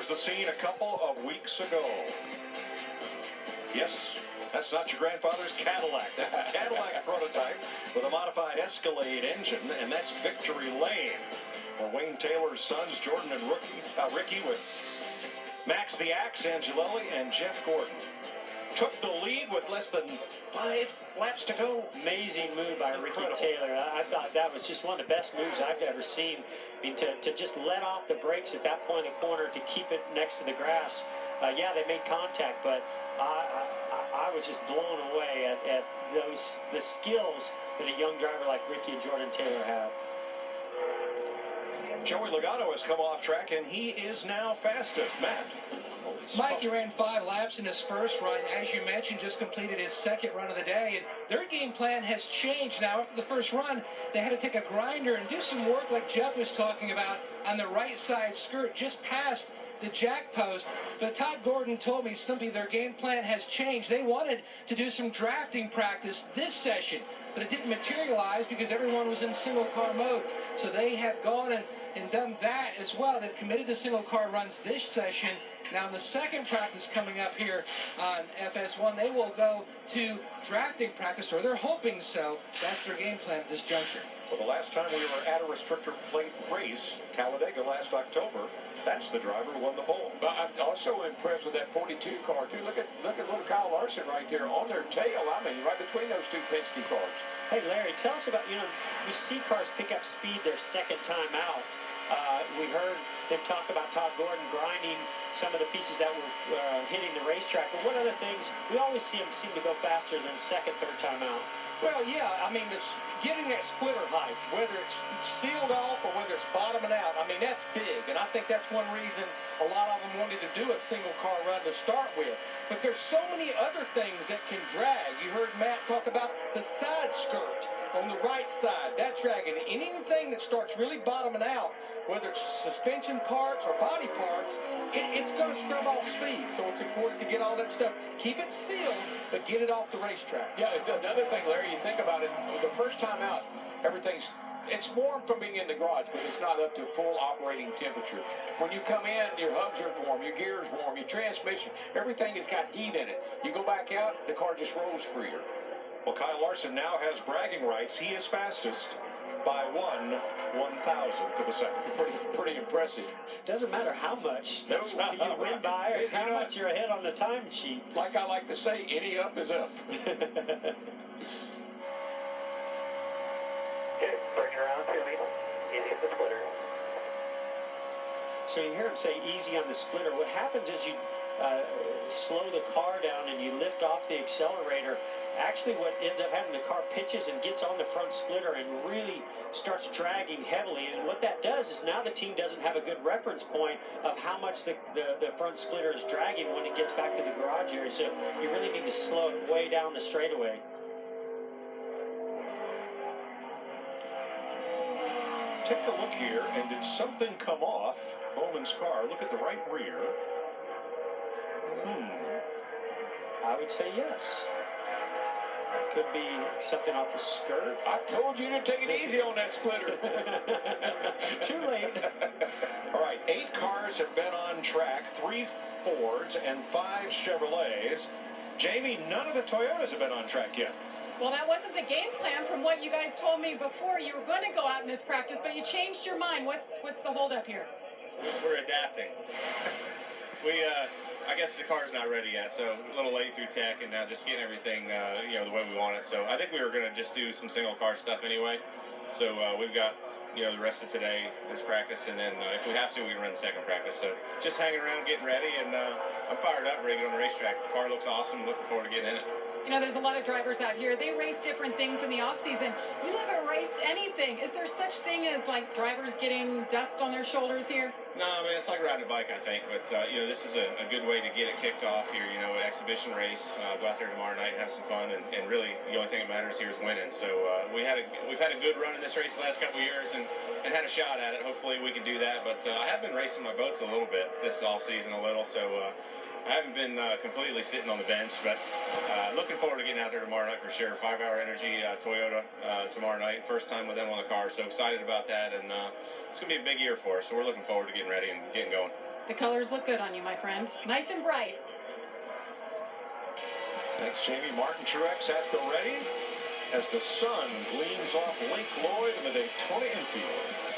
was the scene a couple of weeks ago. Yes, that's not your grandfather's Cadillac. That's a Cadillac prototype with a modified Escalade engine, and that's Victory Lane, where Wayne Taylor's sons, Jordan and Ricky, with Max the Axe Angelelli and Jeff Gordon, took the lead with less than 5 laps to go. Amazing move by Ricky Taylor. I thought that was just one of the best moves I've ever seen. I mean, to just let off the brakes at that point in the corner to keep it next to the grass. Yeah, they made contact, but I was just blown away at the skills that a young driver like Ricky and Jordan Taylor have. Joey Logano has come off track, and he is now fastest. Matt. Mikey ran 5 laps in his first run. As you mentioned, just completed his second run of the day. And their game plan has changed now. After the first run, they had to take a grinder and do some work like Jeff was talking about on the right side skirt just past the jack post. But Todd Gordon told me, Stumpy, their game plan has changed. They wanted to do some drafting practice this session, but it didn't materialize because everyone was in single car mode. So they have gone and done that as well. They've committed to single car runs this session. Now in the second practice coming up here on FS1, they will go to drafting practice, or they're hoping so. That's their game plan at this juncture. Well, the last time we were at a restrictor plate race, Talladega last October, that's the driver who won the pole. But I'm also impressed with that 42 car, too. Look at little Kyle Larson right there on their tail. I mean, right between those two Penske cars. Hey, Larry, tell us about, we see cars pick up speed their second time out. We heard them talk about Todd Gordon grinding some of the pieces that were hitting the racetrack. But what other things? We always see them seem to go faster than second, third time out. Well, yeah, I mean, getting that splitter height, whether it's sealed off or whether it's bottoming out, I mean, that's big. And I think that's one reason a lot of them wanted to do a single car run to start with. But there's so many other things that can drag. You heard Matt talk about the side skirt on the right side. That's dragging. Anything that starts really bottoming out, whether it's suspension parts or body parts, it's going to scrub off speed. So it's important to get all that stuff. Keep it sealed, but get it off the racetrack. Yeah, it's another thing, Larry, you think about it, the first time out, it's warm from being in the garage, but it's not up to full operating temperature. When you come in, your hubs are warm, your gear's warm, your transmission, everything has got heat in it. You go back out, the car just rolls freer. Well, Kyle Larson now has bragging rights. He is fastest by 1/1000th of a second. Pretty impressive. Doesn't matter how much That's you win by or how much you're ahead on the time sheet. Like I like to say, any up is up. Okay, bring around to me. Easy at the splitter. So you hear him say easy on the splitter. What happens is you slow the car down and you lift off the accelerator. Actually, what ends up happening, the car pitches and gets on the front splitter and really starts dragging heavily. And what that does is now the team doesn't have a good reference point of how much the front splitter is dragging when it gets back to the garage area. So you really need to slow it way down the straightaway. Take a look here, and did something come off Bowman's car? Look at the right rear. I would say yes. Could be something off the skirt. I told you to take it easy on that splitter. Too late. All right, 8 cars have been on track, 3 Fords and 5 Chevrolets. Jamie, none of the Toyotas have been on track yet. Well, that wasn't the game plan from what you guys told me before. You were going to go out in this practice, but you changed your mind. What's the holdup here? We're adapting. I guess the car's not ready yet, so a little late through tech and just getting everything, the way we want it. So I think we were going to just do some single car stuff anyway. So we've got, the rest of today, this practice, and then if we have to, we can run the second practice. So just hanging around, getting ready, and I'm fired up, ready to get on the racetrack. The car looks awesome. Looking forward to getting in it. There's a lot of drivers out here. They race different things in the off-season. You haven't raced anything. Is there such thing as, drivers getting dust on their shoulders here? No, I mean, it's like riding a bike, I think. But, this is a good way to get it kicked off here, an exhibition race. Go out there tomorrow night and have some fun. And really, the only thing that matters here is winning. So we've had a good run in this race the last couple of years and had a shot at it. Hopefully we can do that. But I have been racing my boats a little bit this off-season a little. So I haven't been completely sitting on the bench. But looking forward to getting out there tomorrow night for sure. 5-hour Energy Toyota tomorrow night. First time with them on the car. So excited about that. And it's going to be a big year for us. So we're looking forward to getting ready and getting going. The colors look good on you, my friend. Nice and bright. Thanks, Jamie. Martin Truex at the ready as the sun gleams off Lake Lloyd in the Daytona infield.